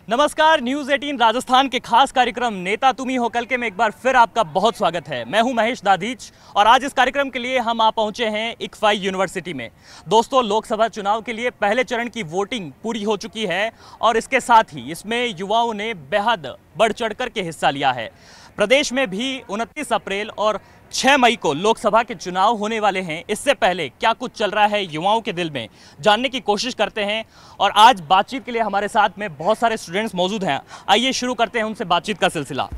नमस्कार, न्यूज़ 18 राजस्थान के खास कार्यक्रम नेता तुम ही हो कल के में एक बार फिर आपका बहुत स्वागत है। मैं हूं महेश दाधीच और आज इस कार्यक्रम के लिए हम आ पहुंचे हैं इक्फाई यूनिवर्सिटी में। दोस्तों, लोकसभा चुनाव के लिए पहले चरण की वोटिंग पूरी हो चुकी है और इसके साथ ही इसमें युवाओं ने बेहद बढ़ चढ़ कर के हिस्सा लिया है। प्रदेश में भी 29 अप्रैल और 6 मई को लोकसभा के चुनाव होने वाले हैं। इससे पहले क्या कुछ चल रहा है युवाओं के दिल में, जानने की कोशिश करते हैं। और आज बातचीत के लिए हमारे साथ में बहुत सारे स्टूडेंट्स मौजूद हैं। आइए शुरू करते हैं उनसे बातचीत का सिलसिला।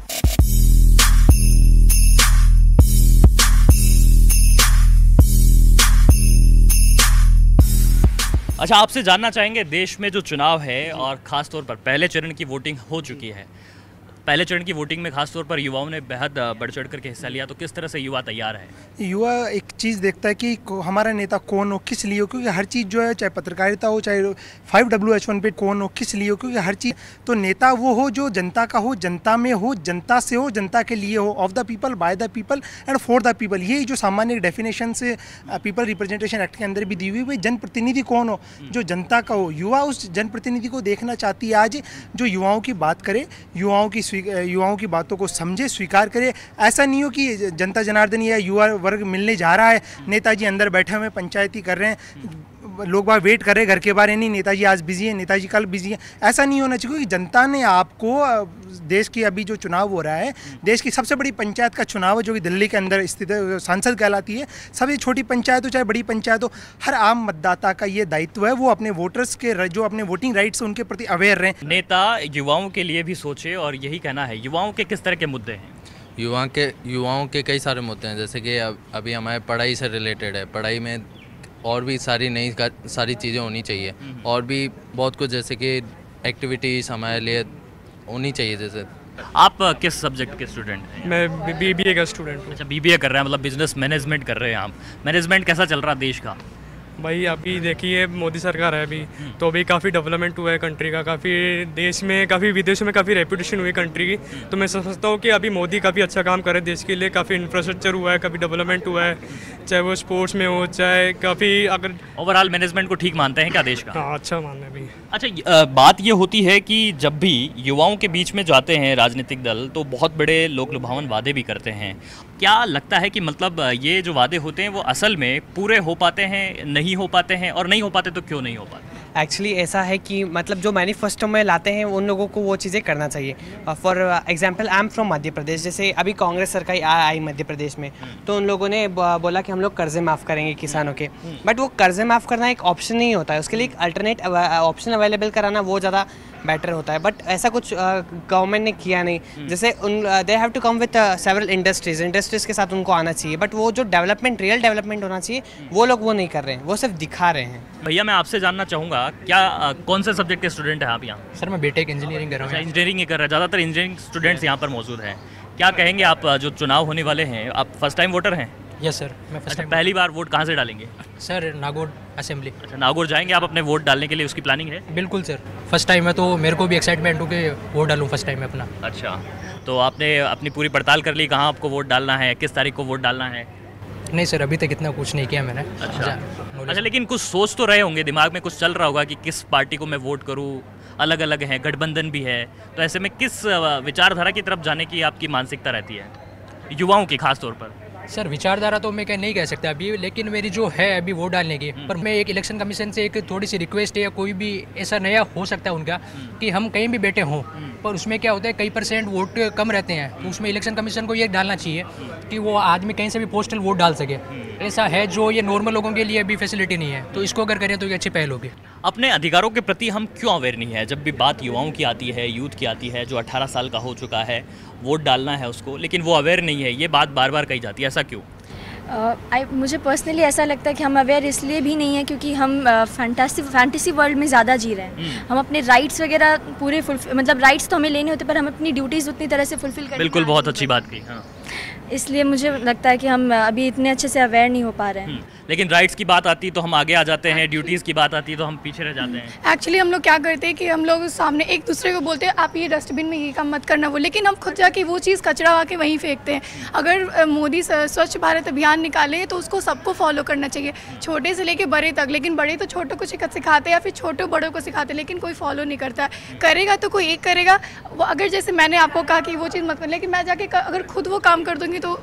अच्छा, आपसे जानना चाहेंगे, देश में जो चुनाव है और ख़ास तौर पर पहले चरण की वोटिंग हो चुकी है, पहले चरण की वोटिंग में खासतौर पर युवाओं ने बेहद बढ़ चढ़ करके हिस्सा लिया, तो किस तरह से युवा तैयार है? युवा एक चीज़ देखता है कि हमारा नेता कौन हो, किस लिए हो, क्योंकि हर चीज़ जो है, चाहे पत्रकारिता हो, चाहे 5WH1 पे कौन हो, किस लिए हो, क्योंकि हर चीज़ तो नेता वो हो जो जनता का हो, जनता में हो, जनता से हो, जनता के लिए हो, of the people, by the people and for the people. यही जो सामान्य डेफिनेशन से पीपल रिप्रेजेंटेशन एक्ट के अंदर भी दी हुई है। जनप्रतिनिधि कौन हो, जो जनता का हो। युवा उस जनप्रतिनिधि को देखना चाहती है आज, जो युवाओं की बात करे, युवाओं की बातों को समझे, स्वीकार करे। ऐसा नहीं हो कि जनता जनार्दन या युवा वर्ग मिलने जा रहा है, नेताजी अंदर बैठे हुए पंचायती कर रहे हैं, लोग बाग वेट कर रहे हैं घर के बाहर, नहीं नेताजी आज बिजी है, नेताजी कल बिजी है। ऐसा नहीं होना चाहिए, क्योंकि जनता ने आपको, देश की अभी जो चुनाव हो रहा है, देश की सबसे बड़ी पंचायत का चुनाव है जो कि दिल्ली के अंदर स्थित है, सांसद कहलाती है। सभी छोटी पंचायत हो चाहे बड़ी पंचायत हो, हर आम मतदाता का ये दायित्व है, वो अपने वोटर्स के जो अपने वोटिंग राइट्स हैं उनके प्रति अवेयर रहें। नेता युवाओं के लिए भी सोचे और यही कहना है। युवाओं के किस तरह के मुद्दे हैं? युवाओं के कई सारे मुद्दे हैं, जैसे कि अभी हमारे पढ़ाई से रिलेटेड है। पढ़ाई में और भी सारी चीज़ें होनी चाहिए, और भी बहुत कुछ, जैसे कि एक्टिविटीज़ हमारे लिए होनी चाहिए। जैसे आप किस सब्जेक्ट के स्टूडेंट हैं? मैं बीबीए का स्टूडेंट हूँ। अच्छा, बीबीए कर रहे हैं, मतलब बिजनेस मैनेजमेंट कर रहे हैं आप। मैनेजमेंट कैसा चल रहा है देश का? भाई अभी देखिए, मोदी सरकार है अभी, तो अभी काफ़ी डेवलपमेंट हुआ है कंट्री का, काफ़ी देश में, काफ़ी विदेशों में काफ़ी रेपुटेशन हुई है कंट्री की। तो मैं समझता हूँ कि अभी मोदी काफ़ी अच्छा काम कर रहे हैं देश के लिए। काफ़ी इंफ्रास्ट्रक्चर हुआ है, काफ़ी डेवलपमेंट हुआ है, चाहे वो स्पोर्ट्स में हो, चाहे काफ़ी, अगर ओवरऑल मैनेजमेंट को ठीक मानते हैं क्या देश का? हाँ, अच्छा मानना है अभी। अच्छा, बात ये होती है कि जब भी युवाओं के बीच में जाते हैं राजनीतिक दल, तो बहुत बड़े लोक लुभावन वादे भी करते हैं। क्या लगता है कि मतलब ये जो वादे होते हैं वो असल में पूरे हो पाते हैं, नहीं हो पाते हैं, और नहीं हो पाते तो क्यों नहीं हो पाते? एक्चुअली ऐसा है कि मतलब जो मैनिफेस्टो में लाते हैं उन लोगों को वो चीज़ें करना चाहिए। For example, I am from Madhya Pradesh. जैसे अभी कांग्रेस सरकार आई मध्य प्रदेश में, तो उन लोगों ने बोला कि हम लोग कर्जे माफ़ करेंगे किसानों के। बट वो कर्जे माफ़ करना एक ऑप्शन नहीं होता है, उसके लिए एक अल्टरनेट ऑप्शन अवेलेबल कराना वो ज़्यादा बेटर होता है। बट ऐसा कुछ गवर्नमेंट ने किया नहीं। जैसे they have to come with several industries के साथ उनको आना चाहिए, बट वो जो डेवलपमेंट, रियल डेवलपमेंट होना चाहिए, वो लोग वो नहीं कर रहे हैं, वो सिर्फ दिखा रहे हैं। भैया, मैं आपसे जानना चाहूँगा, क्या कौन से सब्जेक्ट के स्टूडेंट हैं आप यहाँ? सर, मैं बीटेक इंजीनियरिंग कर रहा हूँ। इंजीनियरिंग ही कर रहे हैं, ज़्यादातर इंजीनियरिंग स्टूडेंट्स यहाँ पर मौजूद हैं। क्या कहेंगे आप, जो चुनाव होने वाले हैं, आप फर्स्ट टाइम वोटर हैं? यस सर, मैं फर्स्ट टाइम। पहली बार वोट कहाँ से डालेंगे? Sir, Nagaur assembly. अच्छा, नागौर जाएंगे आप अपने वोट डालने के लिए, उसकी प्लानिंग है? बिल्कुल सर, फर्स्ट टाइम है तो मेरे को भी एक्साइटमेंट हो कि वोट डालूँ फर्स्ट टाइम में अपना। अच्छा, तो आपने अपनी पूरी पड़ताल कर ली, कहाँ आपको वोट डालना है, किस तारीख को वोट डालना है? नहीं सर, अभी तक इतना कुछ नहीं किया मैंने। अच्छा, लेकिन कुछ सोच तो रहे होंगे, दिमाग में कुछ चल रहा होगा कि किस पार्टी को मैं वोट करूँ। अलग अलग हैं, गठबंधन भी है, तो ऐसे में किस विचारधारा की तरफ जाने की आपकी मानसिकता रहती है, युवाओं की खास तौर पर? सर, विचारधारा तो मैं नहीं कह सकता अभी, लेकिन मेरी जो है अभी वोट डालने की, पर मैं एक इलेक्शन कमीशन से एक थोड़ी सी रिक्वेस्ट है, या कोई भी ऐसा नया हो सकता है उनका, कि हम कहीं भी बैठे हों, पर उसमें क्या होता है, कई % वोट कम रहते हैं, तो उसमें इलेक्शन कमीशन को ये डालना चाहिए कि वो आदमी कहीं से भी पोस्टल वोट डाल सके। ऐसा है जो ये नॉर्मल लोगों के लिए अभी फैसिलिटी नहीं है, तो इसको अगर करें तो ये अच्छी पहल होगी। अपने अधिकारों के प्रति हम क्यों अवेयर नहीं है? जब भी बात युवाओं की आती है, यूथ की आती है, जो 18 साल का हो चुका है, वोट डालना है उसको, लेकिन वो अवेयर नहीं है, ये बात बार बार कही जाती है, ऐसा क्यों? मुझे पर्सनली ऐसा लगता है कि हम अवेयर इसलिए भी नहीं है क्योंकि हम फैंटेसी वर्ल्ड में ज़्यादा जी रहे हैं। हम अपने राइट्स वगैरह पूरे मतलब राइट्स तो हमें लेने होते, पर हम अपनी ड्यूटीज़ उतनी तरह से फुलफिल करें। बिल्कुल, बहुत अच्छी बात कही। हाँ, इसलिए मुझे लगता है कि हम अभी इतने अच्छे से अवेयर नहीं हो पा रहे हैं। लेकिन राइट्स की बात आती तो हम आगे आ जाते हैं, ड्यूटीज़ की बात आती है तो हम पीछे रह जाते हैं। एक्चुअली हम लोग क्या करते हैं कि हम लोग सामने एक दूसरे को बोलते हैं आप ये डस्टबिन में ये काम मत करना, वो लेकिन हम खुद जाके वो चीज़ कचरा आके वहीं फेंकते हैं। अगर मोदी स्वच्छ भारत अभियान निकाले तो उसको सबको फॉलो करना चाहिए, छोटे से लेके बड़े तक। लेकिन बड़े तो छोटों को सिखाते हैं या फिर छोटे बड़ों को सिखाते हैं, लेकिन कोई फॉलो नहीं करता है। करेगा तो कोई एक करेगा, वो अगर जैसे मैंने आपको कहा कि वो चीज़ मत कर, लेकिन मैं जाके अगर खुद वो काम कर दूँगी तो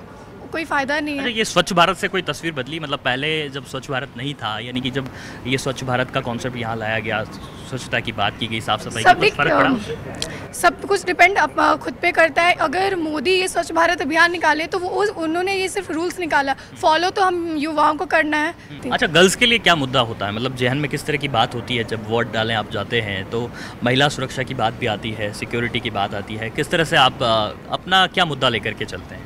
कोई फ़ायदा नहीं है। अच्छा, ये स्वच्छ भारत से कोई तस्वीर बदली? मतलब पहले जब स्वच्छ भारत नहीं था, यानी कि जब ये स्वच्छ भारत का कॉन्सेप्ट यहाँ लाया गया, स्वच्छता की बात की गई, साफ सफाई का, कुछ फर्क पड़ा उससे? सब कुछ डिपेंड खुद पे करता है। अगर मोदी ये स्वच्छ भारत अभियान निकाले तो वो उन्होंने ये सिर्फ रूल्स निकाला, फॉलो तो हम युवाओं को करना है। अच्छा, गर्ल्स के लिए क्या मुद्दा होता है? मतलब जहन में किस तरह की बात होती है जब वोट डालें आप जाते हैं तो महिला सुरक्षा की बात भी आती है, सिक्योरिटी की बात आती है, किस तरह से आप अपना क्या मुद्दा लेकर के चलते हैं?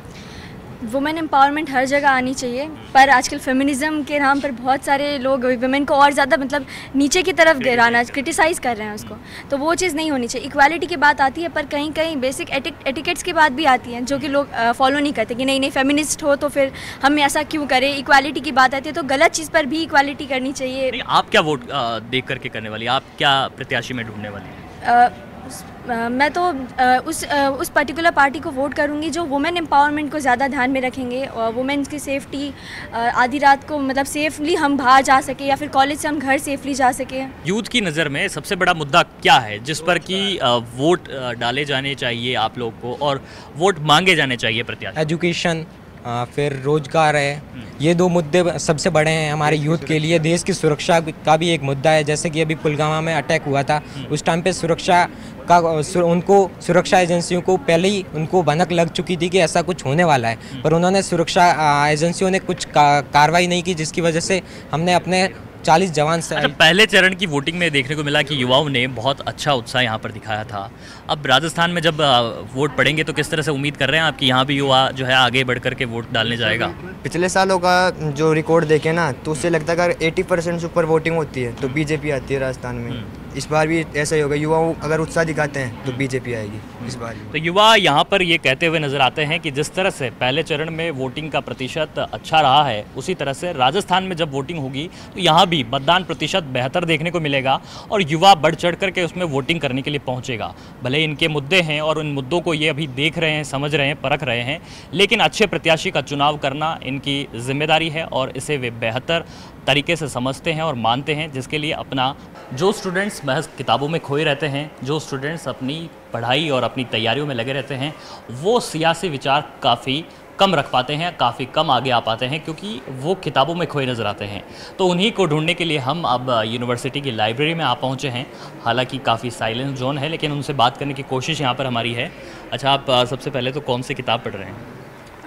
वुमेन एम्पावरमेंट हर जगह आनी चाहिए, पर आजकल फेमिनिज्म के नाम पर बहुत सारे लोग वुमेन को और ज़्यादा मतलब नीचे की तरफ गिराना, क्रिटिसाइज़ कर रहे हैं उसको, तो वो चीज़ नहीं होनी चाहिए। इक्वालिटी की बात आती है पर कहीं कहीं बेसिक एटिकेट्स की बात भी आती है जो कि लोग फॉलो नहीं करते कि नहीं फेमिनिस्ट हो तो फिर हम ऐसा क्यों करें। इक्वालिटी की बात आती है तो गलत चीज़ पर भी इक्वालिटी करनी चाहिए। नहीं, आप क्या वोट देख करके करने वाली, आप क्या प्रत्याशी में ढूंढने वाली? मैं तो उस पर्टिकुलर पार्टी को वोट करूंगी जो वुमेन एम्पावरमेंट को ज़्यादा ध्यान में रखेंगे और वुमेन्स की सेफ्टी, आधी रात को मतलब सेफली हम बाहर जा सके या फिर कॉलेज से हम घर सेफली जा सके। यूथ की नज़र में सबसे बड़ा मुद्दा क्या है जिस पर कि वोट डाले जाने चाहिए आप लोग को और वोट मांगे जाने चाहिए प्रत्याशी? एजुकेशन, फिर रोजगार है, ये दो मुद्दे सबसे बड़े हैं हमारे यूथ के लिए। देश की सुरक्षा का भी एक मुद्दा है, जैसे कि अभी पुलवामा में अटैक हुआ था, उस टाइम पे सुरक्षा का उनको सुरक्षा एजेंसियों को पहले ही उनको भनक लग चुकी थी कि ऐसा कुछ होने वाला है, पर उन्होंने सुरक्षा एजेंसियों ने कुछ कार्रवाई नहीं की, जिसकी वजह से हमने अपने 40 जवान से। अच्छा, पहले चरण की वोटिंग में देखने को मिला कि युवाओं ने बहुत अच्छा उत्साह यहाँ पर दिखाया था। अब राजस्थान में जब वोट पड़ेंगे तो किस तरह से उम्मीद कर रहे हैं आप कि यहाँ भी युवा जो है आगे बढ़ कर के वोट डालने जाएगा? पिछले सालों का जो रिकॉर्ड देखे ना तो उससे लगता है अगर 80% से ऊपर वोटिंग होती है तो बीजेपी आती है राजस्थान में। इस बार भी ऐसा ही होगा, युवाओं अगर उत्साह दिखाते हैं तो बीजेपी आएगी इस बार। तो युवा यहाँ पर ये कहते हुए नजर आते हैं कि जिस तरह से पहले चरण में वोटिंग का प्रतिशत अच्छा रहा है, उसी तरह से राजस्थान में जब वोटिंग होगी तो यहाँ भी मतदान प्रतिशत बेहतर देखने को मिलेगा और युवा बढ़ चढ़ करके उसमें वोटिंग करने के लिए पहुँचेगा। भले इनके मुद्दे हैं और उन मुद्दों को ये अभी देख रहे हैं, समझ रहे हैं, परख रहे हैं, लेकिन अच्छे प्रत्याशी का चुनाव करना इनकी जिम्मेदारी है और इसे वे बेहतर तरीके से समझते हैं और मानते हैं, जिसके लिए अपना जो स्टूडेंट्स महज किताबों में खोए रहते हैं, जो स्टूडेंट्स अपनी पढ़ाई और अपनी तैयारियों में लगे रहते हैं, वो सियासी विचार काफ़ी कम रख पाते हैं, काफ़ी कम आगे आ पाते हैं क्योंकि वो किताबों में खोए नज़र आते हैं। तो उन्हीं को ढूंढने के लिए हम अब यूनिवर्सिटी की लाइब्रेरी में आ पहुँचे हैं। हालांकि काफ़ी साइलेंस जोन है, लेकिन उनसे बात करने की कोशिश यहाँ पर हमारी है। अच्छा, आप सबसे पहले तो कौन सी किताब पढ़ रहे हैं?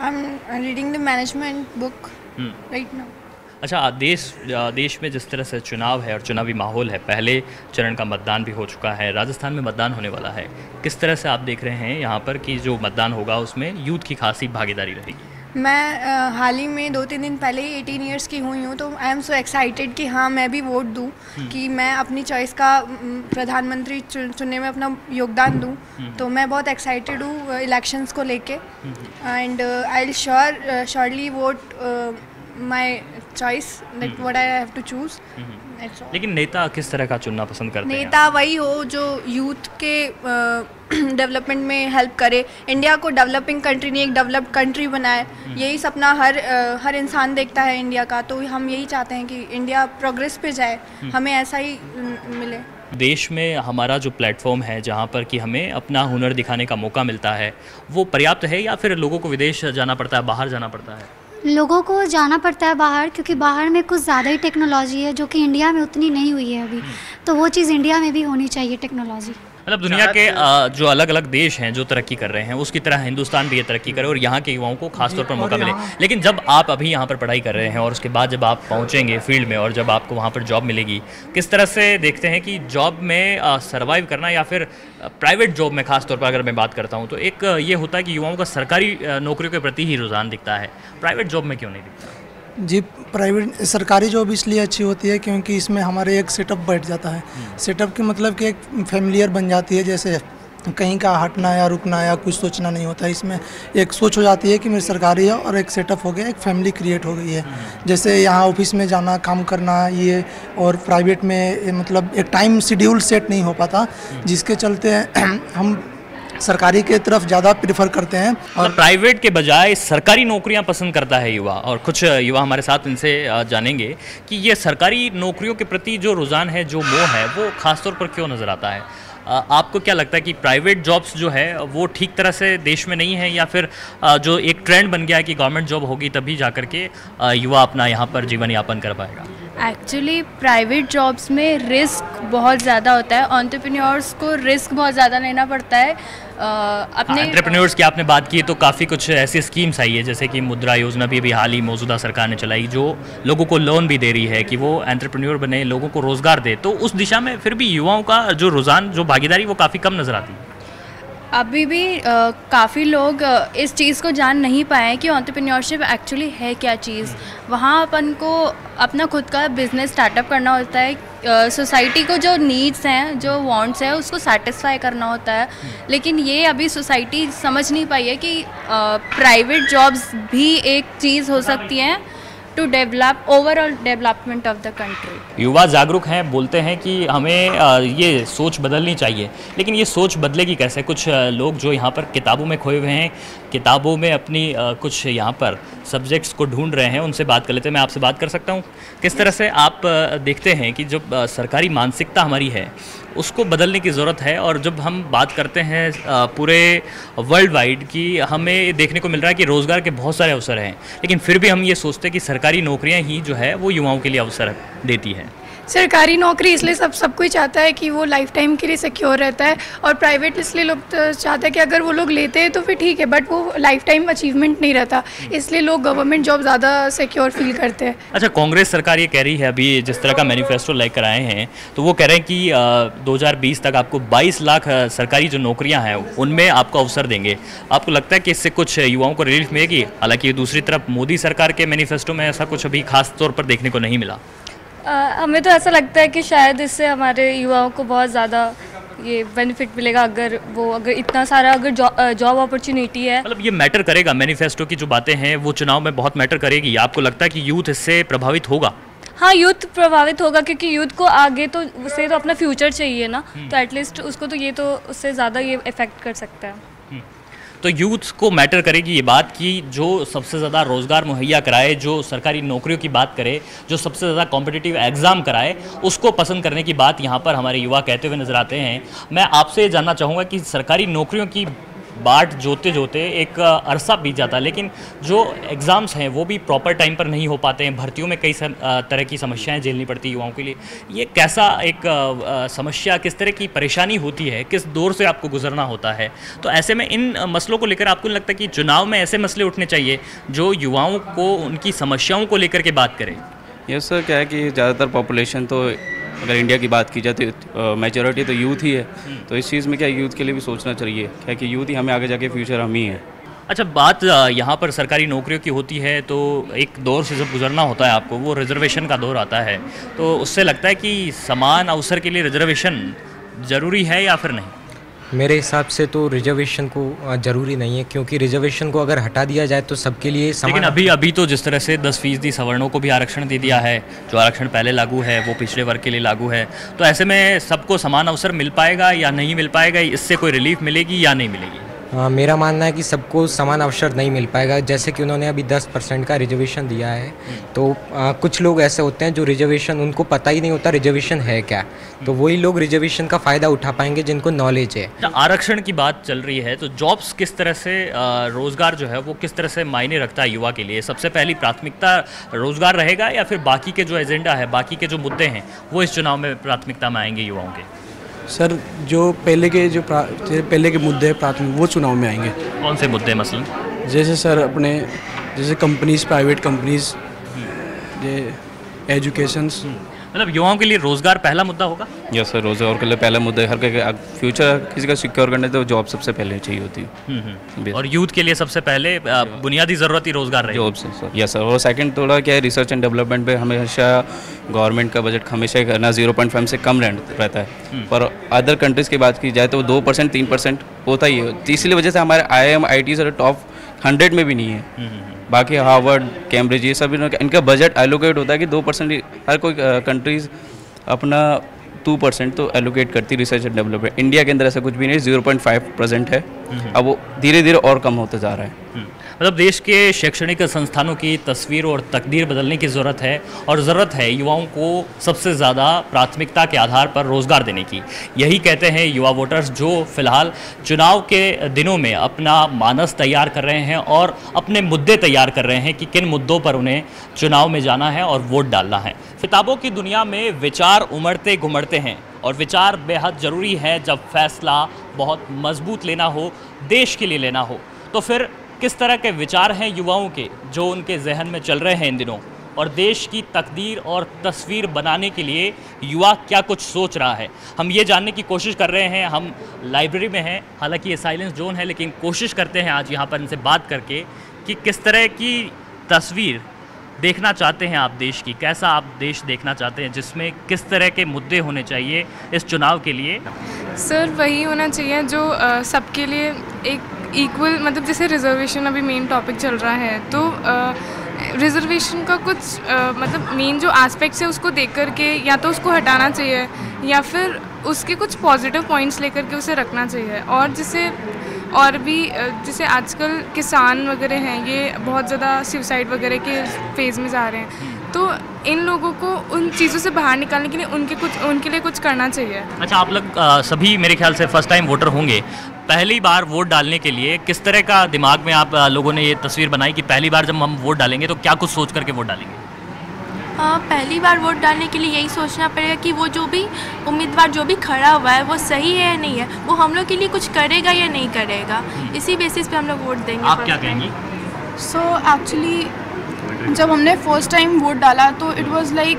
I am reading the management book right now. अच्छा, देश में जिस तरह से चुनाव है और चुनावी माहौल है, पहले चरण का मतदान भी हो चुका है, राजस्थान में मतदान होने वाला है, किस तरह से आप देख रहे हैं यहाँ पर कि जो मतदान होगा उसमें यूथ की खासी भागीदारी रहेगी? मैं हाल ही में 2-3 दिन पहले ही 18 ईयर्स की हुई हूँ, तो आई एम सो एक्साइटेड कि हाँ मैं भी वोट दूँ, कि मैं अपनी चॉइस का प्रधानमंत्री चुनने में अपना योगदान दूँ। तो मैं बहुत एक्साइटेड हूँ इलेक्शंस को लेके and I will surely vote my choice that what I have to choose. लेकिन नेता किस तरह का चुनना पसंद करते हैं? नेता वही हो जो यूथ के डेवलपमेंट में हेल्प करे, इंडिया को डेवलपिंग कंट्री नहीं एक डेवलप्ड कंट्री बनाए। यही सपना हर इंसान देखता है इंडिया का, तो हम यही चाहते हैं कि इंडिया प्रोग्रेस पे जाए, हमें ऐसा ही मिले। देश में हमारा जो प्लेटफॉर्म है जहाँ पर कि हमें अपना हुनर दिखाने का मौका मिलता है, वो पर्याप्त है या फिर लोगों को विदेश जाना पड़ता है, बाहर जाना पड़ता है? लोगों को जाना पड़ता है बाहर, क्योंकि बाहर में कुछ ज़्यादा ही टेक्नोलॉजी है जो कि इंडिया में उतनी नहीं हुई है अभी, तो वो चीज़ इंडिया में भी होनी चाहिए टेक्नोलॉजी। मतलब दुनिया के जो अलग अलग देश हैं जो तरक्की कर रहे हैं, उसकी तरह हिंदुस्तान भी ये तरक्की करे और यहाँ के युवाओं को खासतौर पर मौका मिले। लेकिन जब आप अभी यहाँ पर पढ़ाई कर रहे हैं और उसके बाद जब आप पहुँचेंगे फील्ड में और जब आपको वहाँ पर जॉब मिलेगी, किस तरह से देखते हैं कि जॉब में सर्वाइव करना या फिर प्राइवेट जॉब में खासतौर पर अगर मैं बात करता हूँ तो एक ये होता है कि युवाओं का सरकारी नौकरियों के प्रति ही रुझान दिखता है, प्राइवेट जॉब में क्यों नहीं दिखता? जी, प्राइवेट सरकारी जॉब इसलिए अच्छी होती है क्योंकि इसमें हमारे एक सेटअप बैठ जाता है। सेटअप की मतलब कि एक फैमिलियर बन जाती है, जैसे कहीं का हटना या रुकना या कुछ सोचना नहीं होता है। इसमें एक सोच हो जाती है कि मेरी सरकारी है और एक सेटअप हो गया, एक फैमिली क्रिएट हो गई है। जैसे यहाँ ऑफिस में जाना, काम करना ये, और प्राइवेट में मतलब एक टाइम शेड्यूल सेट नहीं हो पाता, जिसके चलते हम सरकारी के तरफ ज़्यादा प्रेफर करते हैं। और प्राइवेट के बजाय सरकारी नौकरियां पसंद करता है युवा, और कुछ युवा हमारे साथ, इनसे जानेंगे कि ये सरकारी नौकरियों के प्रति जो रुझान है, जो मोह है, वो खासतौर पर क्यों नज़र आता है। आपको क्या लगता है कि प्राइवेट जॉब्स जो है वो ठीक तरह से देश में नहीं है, या फिर जो एक ट्रेंड बन गया है कि गवर्नमेंट जॉब होगी तभी जा कर के युवा अपना यहाँ पर जीवन यापन कर पाएगा? एक्चुअली प्राइवेट जॉब्स में रिस्क बहुत ज़्यादा होता है, एंटरप्रेन्योर्स को रिस्क बहुत ज़्यादा लेना पड़ता है। अपने एंटरप्रेन्योर्स की आपने बात की है, तो काफ़ी कुछ ऐसी स्कीम्स आई है, जैसे कि मुद्रा योजना भी अभी हाल ही मौजूदा सरकार ने चलाई, जो लोगों को लोन भी दे रही है कि वो एंटरप्रेन्योर बने, लोगों को रोज़गार दे। तो उस दिशा में फिर भी युवाओं का जो रुझान, जो भागीदारी, वो काफ़ी कम नज़र आती है। अभी भी काफ़ी लोग इस चीज़ को जान नहीं पाए हैं कि एंटरप्रेन्योरशिप एक्चुअली है क्या चीज़। वहाँ अपन को अपना खुद का बिजनेस स्टार्टअप करना होता है, सोसाइटी को जो नीड्स हैं, जो वांट्स हैं, उसको सेटिस्फाई करना होता है। लेकिन ये अभी सोसाइटी समझ नहीं पाई है कि प्राइवेट जॉब्स भी एक चीज़ हो सकती हैं to develop overall development of the country. युवा जागरूक हैं, बोलते हैं कि हमें ये सोच बदलनी चाहिए, लेकिन ये सोच बदलेगी कैसे? कुछ लोग जो यहाँ पर किताबों में खोए हुए हैं, किताबों में अपनी कुछ यहाँ पर सब्जेक्ट्स को ढूंढ रहे हैं, उनसे बात कर लेते हैं। मैं आपसे बात कर सकता हूँ, किस तरह से आप देखते हैं कि जो सरकारी मानसिकता हमारी है उसको बदलने की ज़रूरत है? और जब हम बात करते हैं पूरे वर्ल्ड वाइड की, हमें देखने को मिल रहा है कि रोज़गार के बहुत सारे अवसर हैं, लेकिन फिर भी हम ये सोचते हैं कि सरकारी नौकरियां ही जो है वो युवाओं के लिए अवसर देती है। सरकारी नौकरी इसलिए सब कोई चाहता है कि वो लाइफ टाइम के लिए सिक्योर रहता है, और प्राइवेट इसलिए लोग चाहते हैं कि अगर वो लोग लेते हैं तो फिर ठीक है, बट वो लाइफ टाइम अचीवमेंट नहीं रहता, इसलिए लोग गवर्नमेंट जॉब ज़्यादा सिक्योर फील करते हैं। अच्छा, कांग्रेस सरकार ये कह रही है, अभी जिस तरह का मैनिफेस्टो लेकर आए हैं, तो वो कह रहे हैं कि 2020 तक आपको 22 लाख सरकारी जो नौकरियाँ हैं उनमें आपको अवसर देंगे। आपको लगता है कि इससे कुछ युवाओं को रिलीफ मिलेगी? हालांकि दूसरी तरफ मोदी सरकार के मैनिफेस्टो में ऐसा कुछ अभी खास तौर पर देखने को नहीं मिला। हमें तो ऐसा लगता है कि शायद इससे हमारे युवाओं को बहुत ज़्यादा ये बेनिफिट मिलेगा, अगर इतना सारा अगर जॉब अपॉर्चुनिटी है। मतलब ये मैटर करेगा, मैनिफेस्टो की जो बातें हैं वो चुनाव में बहुत मैटर करेगी। आपको लगता है कि यूथ इससे प्रभावित होगा? हाँ, यूथ प्रभावित होगा, क्योंकि यूथ को आगे तो उसे तो अपना फ्यूचर चाहिए ना, तो एटलीस्ट उसको तो ये तो उससे ज़्यादा ये इफेक्ट कर सकता है। तो यूथ को मैटर करेगी ये बात कि जो सबसे ज़्यादा रोज़गार मुहैया कराए, जो सरकारी नौकरियों की बात करे, जो सबसे ज़्यादा कॉम्पिटिटिव एग्ज़ाम कराए, उसको पसंद करने की बात यहाँ पर हमारे युवा कहते हुए नज़र आते हैं। मैं आपसे जानना चाहूँगा कि सरकारी नौकरियों की बाट जोते जोते एक अरसा बीत जाता है, लेकिन जो एग्ज़ाम्स हैं वो भी प्रॉपर टाइम पर नहीं हो पाते हैं, भर्तियों में कई तरह की समस्याएं झेलनी पड़ती है युवाओं के लिए। ये कैसा एक समस्या, किस तरह की परेशानी होती है, किस दौर से आपको गुजरना होता है? तो ऐसे में इन मसलों को लेकर आपको लगता है कि चुनाव में ऐसे मसले उठने चाहिए जो युवाओं को उनकी समस्याओं को लेकर के बात करें? ये सर क्या है कि ज़्यादातर पॉपुलेशन तो, अगर इंडिया की बात की जाए तो मेजॉरिटी तो यूथ ही है, तो इस चीज़ में क्या यूथ के लिए भी सोचना चाहिए क्या कि यूथ ही हमें आगे जाके फ्यूचर हम ही हैं। अच्छा, बात यहाँ पर सरकारी नौकरियों की होती है, तो एक दौर से जब गुजरना होता है आपको, वो रिजर्वेशन का दौर आता है, तो उससे लगता है कि समान अवसर के लिए रिजर्वेशन ज़रूरी है या फिर नहीं? मेरे हिसाब से तो रिजर्वेशन को ज़रूरी नहीं है, क्योंकि रिजर्वेशन को अगर हटा दिया जाए तो सबके लिए समान। लेकिन अभी तो जिस तरह से 10% सवर्णों को भी आरक्षण दे दिया है, जो आरक्षण पहले लागू है वो पिछड़े वर्ग के लिए लागू है, तो ऐसे में सबको समान अवसर मिल पाएगा या नहीं मिल पाएगा? इससे कोई रिलीफ मिलेगी या नहीं मिलेगी? मेरा मानना है कि सबको समान अवसर नहीं मिल पाएगा। जैसे कि उन्होंने अभी 10% का रिजर्वेशन दिया है, तो कुछ लोग ऐसे होते हैं जो रिजर्वेशन, उनको पता ही नहीं होता रिजर्वेशन है क्या, तो वही लोग रिजर्वेशन का फ़ायदा उठा पाएंगे जिनको नॉलेज है। आरक्षण की बात चल रही है, तो जॉब्स किस तरह से, रोज़गार जो है वो किस तरह से मायने रखता है युवा के लिए? सबसे पहली प्राथमिकता रोज़गार रहेगा या फिर बाकी के जो एजेंडा है, बाकी के जो मुद्दे हैं वो इस चुनाव में प्राथमिकता में आएंगे युवाओं के? सर, जो पहले के मुद्दे हैं प्राथमिक, वो चुनाव में आएंगे। कौन से मुद्दे मसलन? जैसे सर जैसे कंपनीज, प्राइवेट कंपनीज, ये एजुकेशंस, मतलब युवाओं के लिए रोजगार पहला मुद्दा होगा? यस सर, रोजगार के लिए पहला मुद्दा है। हर फ्यूचर किसी का सिक्योर करने तो जॉब सबसे पहले चाहिए होती है। और यूथ के लिए सबसे पहले बुनियादी ज़रूरत ही रोजगार रही। जॉब से सर, यस सर। और सेकंड थोड़ा क्या है, रिसर्च एंड डेवलपमेंट पे हमेशा गवर्नमेंट का बजट हमेशा करना 0.5 से कम रहता है। पर अदर कंट्रीज़ की बात की जाए तो 2% 3% होता ही है। इसीलिए वजह से हमारे IIM IT सर टॉप 100 में भी नहीं है। बाकी हार्वर्ड, कैम्ब्रिज, ये सब इनका बजट एलोकेट होता है कि 2%, हर कोई कंट्रीज अपना 2% तो एलोकेट करती रिसर्च एंड डेवलपमेंट। इंडिया के अंदर ऐसा कुछ भी नहीं, 0.5% है। अब वो धीरे धीरे और कम होता जा रहा है। मतलब देश के शैक्षणिक संस्थानों की तस्वीर और तकदीर बदलने की ज़रूरत है, और ज़रूरत है युवाओं को सबसे ज़्यादा प्राथमिकता के आधार पर रोज़गार देने की। यही कहते हैं युवा वोटर्स, जो फिलहाल चुनाव के दिनों में अपना मानस तैयार कर रहे हैं और अपने मुद्दे तैयार कर रहे हैं कि किन मुद्दों पर उन्हें चुनाव में जाना है और वोट डालना है। किताबों की दुनिया में विचार उमड़ते घुमड़ते हैं, और विचार बेहद ज़रूरी है जब फैसला बहुत मजबूत लेना हो, देश के लिए लेना हो। तो फिर किस तरह के विचार हैं युवाओं के जो उनके जहन में चल रहे हैं इन दिनों, और देश की तकदीर और तस्वीर बनाने के लिए युवा क्या कुछ सोच रहा है, हम ये जानने की कोशिश कर रहे हैं। हम लाइब्रेरी में हैं, हालांकि ये साइलेंस जोन है, लेकिन कोशिश करते हैं आज यहाँ पर इनसे बात करके कि किस तरह की तस्वीर देखना चाहते हैं आप देश की, कैसा आप देश देखना चाहते हैं, जिसमें किस तरह के मुद्दे होने चाहिए इस चुनाव के लिए। सर वही होना चाहिए जो सबके लिए एक इक्वल, मतलब जैसे रिजर्वेशन अभी मेन टॉपिक चल रहा है, तो रिजर्वेशन का कुछ मतलब मेन जो एस्पेक्ट्स है उसको देख कर के या तो उसको हटाना चाहिए या फिर उसके कुछ पॉजिटिव पॉइंट्स लेकर के उसे रखना चाहिए। और जिसे और भी जैसे आजकल किसान वगैरह हैं, ये बहुत ज़्यादा सुसाइड वगैरह के फेज़ में जा रहे हैं, तो इन लोगों को उन चीज़ों से बाहर निकालने के लिए उनके लिए कुछ करना चाहिए। अच्छा, आप लोग सभी मेरे ख्याल से फर्स्ट टाइम वोटर होंगे। पहली बार वोट डालने के लिए किस तरह का दिमाग में आप लोगों ने ये तस्वीर बनाई कि पहली बार जब हम वोट डालेंगे तो क्या कुछ सोच करके वोट डालेंगे? पहली बार वोट डालने के लिए यही सोचना पड़ेगा कि वो जो भी उम्मीदवार जो भी खड़ा हुआ है वो सही है या नहीं है, वो हम लोग के लिए कुछ करेगा या नहीं करेगा, इसी बेसिस पे हम लोग वोट देंगे। आप क्या कहेंगी? सो एक्चुअली जब हमने फर्स्ट टाइम वोट डाला तो इट वाज लाइक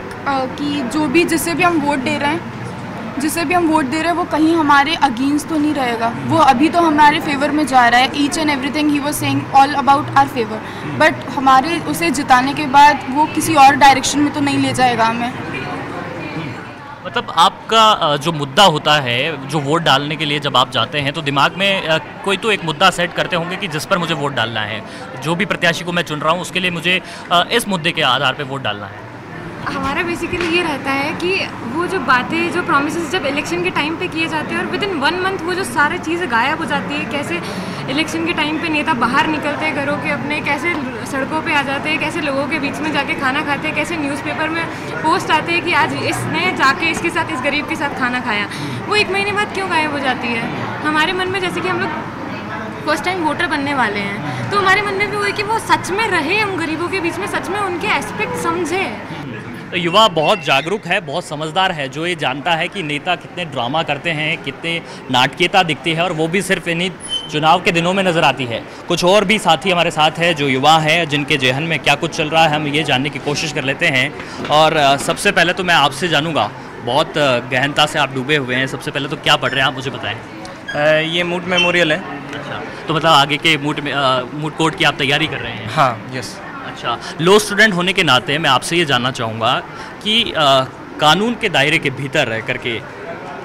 कि जिसे भी हम वोट दे रहे हैं वो कहीं हमारे अगेंस्ट तो नहीं रहेगा, वो अभी तो हमारे फेवर में जा रहा है। ईच एंड एवरीथिंग ही was saying all about our favour, but हमारे उसे जिताने के बाद वो किसी और डायरेक्शन में तो नहीं ले जाएगा हमें। मतलब आपका जो मुद्दा होता है, जो वोट डालने के लिए जब आप जाते हैं तो दिमाग में कोई तो एक मुद्दा सेट करते होंगे कि जिस पर मुझे वोट डालना है, जो भी प्रत्याशी को मैं चुन रहा हूँ उसके लिए मुझे इस मुद्दे के आधार पर वोट डालना है। हमारा बेसिकली ये रहता है कि वो जो बातें, जो प्रॉमिसेस जब इलेक्शन के टाइम पे किए जाते हैं और विद इन 1 मंथ वो जो सारी चीज़ें गायब हो जाती है, कैसे इलेक्शन के टाइम पे नेता बाहर निकलते हैं घरों के अपने, कैसे सड़कों पे आ जाते हैं, कैसे लोगों के बीच में जाके खाना खाते हैं, कैसे न्यूज़पेपर में पोस्ट आते हैं कि आज इसने जाके इसके साथ, इस गरीब के साथ खाना खाया, वो 1 महीने बाद क्यों गायब हो जाती है। हमारे मन में जैसे कि हम लोग फर्स्ट टाइम वोटर बनने वाले हैं, तो हमारे मन में भी वो है कि वो सच में रहे उन गरीबों के बीच में, सच में उनके एस्पेक्ट समझे। तो युवा बहुत जागरूक है, बहुत समझदार है, जो ये जानता है कि नेता कितने ड्रामा करते हैं, कितने नाटकीयता दिखती है, और वो भी सिर्फ इन्हीं चुनाव के दिनों में नज़र आती है। कुछ और भी साथी हमारे साथ है जो युवा हैं, जिनके जहन में क्या कुछ चल रहा है, हम ये जानने की कोशिश कर लेते हैं। और सबसे पहले तो मैं आपसे जानूँगा, बहुत गहनता से आप डूबे हुए हैं, सबसे पहले तो क्या पढ़ रहे हैं आप मुझे बताएँ। ये मूट मेमोरियल है। अच्छा, तो मतलब आगे के मूट कोर्ट की आप तैयारी कर रहे हैं? हाँ, यस। अच्छा, लॉ स्टूडेंट होने के नाते मैं आपसे ये जानना चाहूँगा कि कानून के दायरे के भीतर रह करके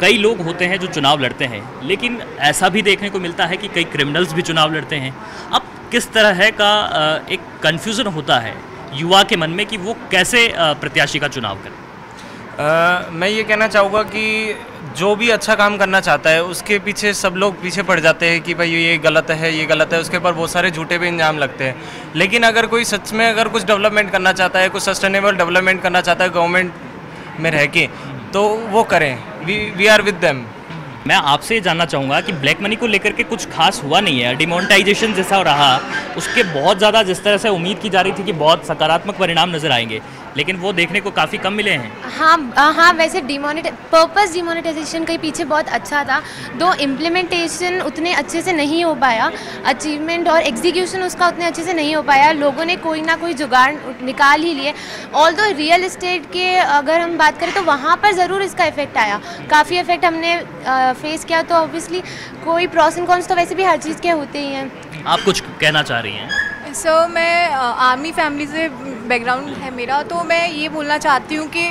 कई लोग होते हैं जो चुनाव लड़ते हैं, लेकिन ऐसा भी देखने को मिलता है कि कई क्रिमिनल्स भी चुनाव लड़ते हैं। अब किस तरह का एक कन्फ्यूज़न होता है युवा के मन में कि वो कैसे प्रत्याशी का चुनाव करें? मैं ये कहना चाहूँगा कि जो भी अच्छा काम करना चाहता है उसके पीछे सब लोग पीछे पड़ जाते हैं कि भाई ये गलत है, ये गलत है, उसके ऊपर बहुत सारे झूठे भी इंजाम लगते हैं। लेकिन अगर कोई सच में अगर कुछ डेवलपमेंट करना चाहता है, कुछ सस्टेनेबल डेवलपमेंट करना चाहता है गवर्नमेंट में रह के, तो वो करें। We are with them. मैं आपसे ये जानना चाहूँगा कि ब्लैक मनी को लेकर के कुछ खास हुआ नहीं है, डिमोनेटाइजेशन जैसा रहा, उसके बहुत ज़्यादा जिस तरह से उम्मीद की जा रही थी कि बहुत सकारात्मक परिणाम नज़र आएंगे, लेकिन वो देखने को काफ़ी कम मिले हैं। हाँ, वैसे पर्पस डिमोनेटाइजेशन के पीछे बहुत अच्छा था, दो इम्प्लीमेंटेशन उतने अच्छे से नहीं हो पाया, अचीवमेंट और एग्जीक्यूशन उसका उतने अच्छे से नहीं हो पाया, लोगों ने कोई ना कोई जुगाड़ निकाल ही लिए। ऑल्दो रियल एस्टेट के अगर हम बात करें तो वहाँ पर ज़रूर इसका इफेक्ट आया, काफ़ी इफेक्ट हमने फेस किया। तो ऑब्वियसली कोई प्रॉस एंड कॉन्स तो वैसे भी हर चीज़ के होते ही हैं। आप कुछ कहना चाह रही हैं? मैं आर्मी फैमिली से बैकग्राउंड है मेरा, तो मैं ये बोलना चाहती हूँ कि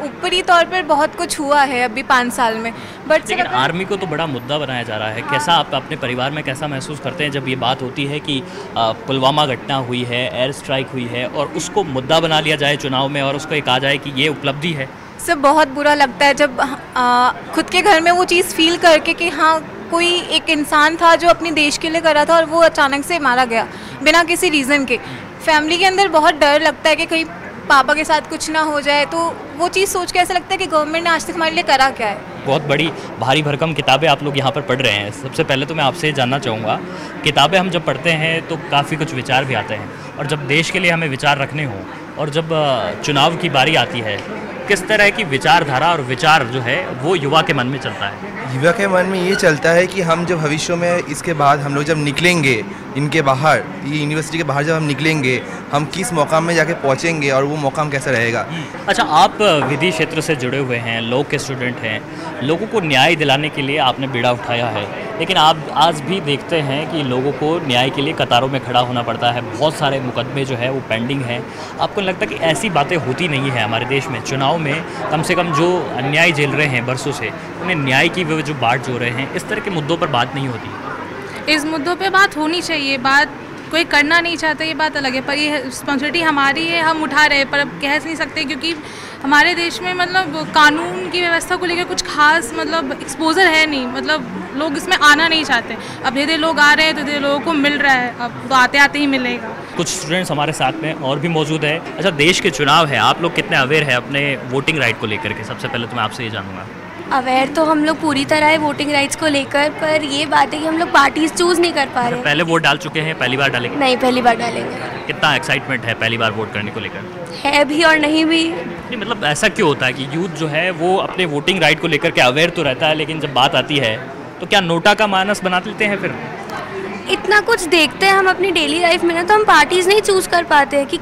ऊपरी तौर पर बहुत कुछ हुआ है अभी 5 साल में, बट लेकिन आर्मी को तो बड़ा मुद्दा बनाया जा रहा है। कैसा आप अपने परिवार में कैसा महसूस करते हैं जब ये बात होती है कि पुलवामा घटना हुई है, एयर स्ट्राइक हुई है और उसको मुद्दा बना लिया जाए चुनाव में और उसको कहा जाए कि ये उपलब्धि है? सब बहुत बुरा लगता है जब खुद के घर में वो चीज़ फील करके कि हाँ कोई एक इंसान था जो अपने देश के लिए कर रहा था और वो अचानक से मारा गया बिना किसी रीज़न के। फैमिली के अंदर बहुत डर लगता है कि कहीं पापा के साथ कुछ ना हो जाए, तो वो चीज़ सोच के ऐसा लगता है कि गवर्नमेंट ने आज तक हमारे लिए करा क्या है। बहुत बड़ी भारी भरकम किताबें आप लोग यहाँ पर पढ़ रहे हैं। सबसे पहले तो मैं आपसे जानना चाहूँगा, किताबें हम जब पढ़ते हैं तो काफ़ी कुछ विचार भी आते हैं, और जब देश के लिए हमें विचार रखने हों और जब चुनाव की बारी आती है, किस तरह की विचारधारा और विचार जो है वो युवा के मन में चलता है? युवा के मन में ये चलता है कि हम जब भविष्य में इसके बाद हम लोग जब निकलेंगे इनके बाहर, ये यूनिवर्सिटी के बाहर जब हम निकलेंगे, हम किस मौकाम में जाके पहुंचेंगे और वो मौकाम कैसा रहेगा। अच्छा, आप विधि क्षेत्र से जुड़े हुए हैं, लोग के स्टूडेंट हैं, लोगों को न्याय दिलाने के लिए आपने बीड़ा उठाया है, लेकिन आप आज भी देखते हैं कि लोगों को न्याय के लिए कतारों में खड़ा होना पड़ता है, बहुत सारे मुकदमे जो है वो पेंडिंग हैं। आपको लगता है कि ऐसी बातें होती नहीं है हमारे देश में? चुनाव में कम से कम जो अन्याय झेल रहे हैं बरसों से, उन्हें न्याय की वो जो बाट जो रहे हैं, इस तरह के मुद्दों पर बात नहीं होती? इस मुद्दों पे बात होनी चाहिए, बात कोई करना नहीं चाहता ये बात अलग है, पर ये रिस्पॉन्सिबिलिटी हमारी है, हम उठा रहे हैं, पर अब कह नहीं सकते क्योंकि हमारे देश में मतलब कानून की व्यवस्था को लेकर कुछ खास मतलब एक्सपोजर है नहीं, मतलब लोग इसमें आना नहीं चाहते। अब धीरे धीरे लोग आ रहे हैं तो धीरे लोगों को मिल रहा है, अब तो आते आते ही मिलेगा। कुछ स्टूडेंट्स हमारे साथ में और भी मौजूद है। अच्छा, देश के चुनाव है, आप लोग कितने अवेयर है अपने वोटिंग राइट को लेकर के? सबसे पहले तो मैं आपसे ये जानूंगा। अवेयर तो हम लोग पूरी तरह है वोटिंग राइट्स को लेकर, पर ये बात है कि हम लोग पार्टीज चूज नहीं कर पा रहे। पहले वोट डाल चुके हैं, पहली बार डालेंगे? नहीं, पहली बार डालेंगे। कितना एक्साइटमेंट है पहली बार वोट करने को लेकर? है भी और नहीं भी। नहीं, मतलब ऐसा क्यों होता है कि यूथ जो है वो अपने वोटिंग राइट को लेकर के अवेयर तो रहता है, लेकिन जब बात आती है तो क्या नोटा का मानस बना लेते हैं? फिर इतना कुछ देखते हैं हम अपनी डेली लाइफ में ना, तो हम पार्टीज नहीं चूज कर पाते हैं कि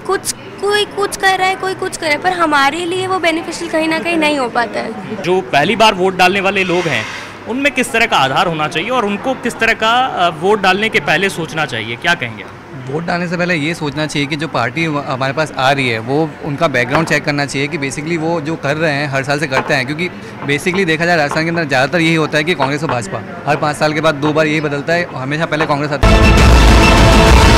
कोई कुछ कर रहा है, कोई कुछ कर रहा है, पर हमारे लिए वो बेनिफिशियल कहीं ना कहीं नहीं हो पाता है। जो पहली बार वोट डालने वाले लोग हैं, उनमें किस तरह का आधार होना चाहिए और उनको किस तरह का वोट डालने के पहले सोचना चाहिए, क्या कहेंगे? वोट डालने से पहले ये सोचना चाहिए कि जो पार्टी हमारे पास आ रही है वो उनका बैकग्राउंड चेक करना चाहिए कि बेसिकली वो जो कर रहे हैं हर साल से करते हैं, क्योंकि बेसिकली देखा जाए राजस्थान के अंदर ज़्यादातर यही होता है कि कांग्रेस और भाजपा हर 5 साल के बाद 2 बार यही बदलता है, हमेशा पहले कांग्रेस आती है।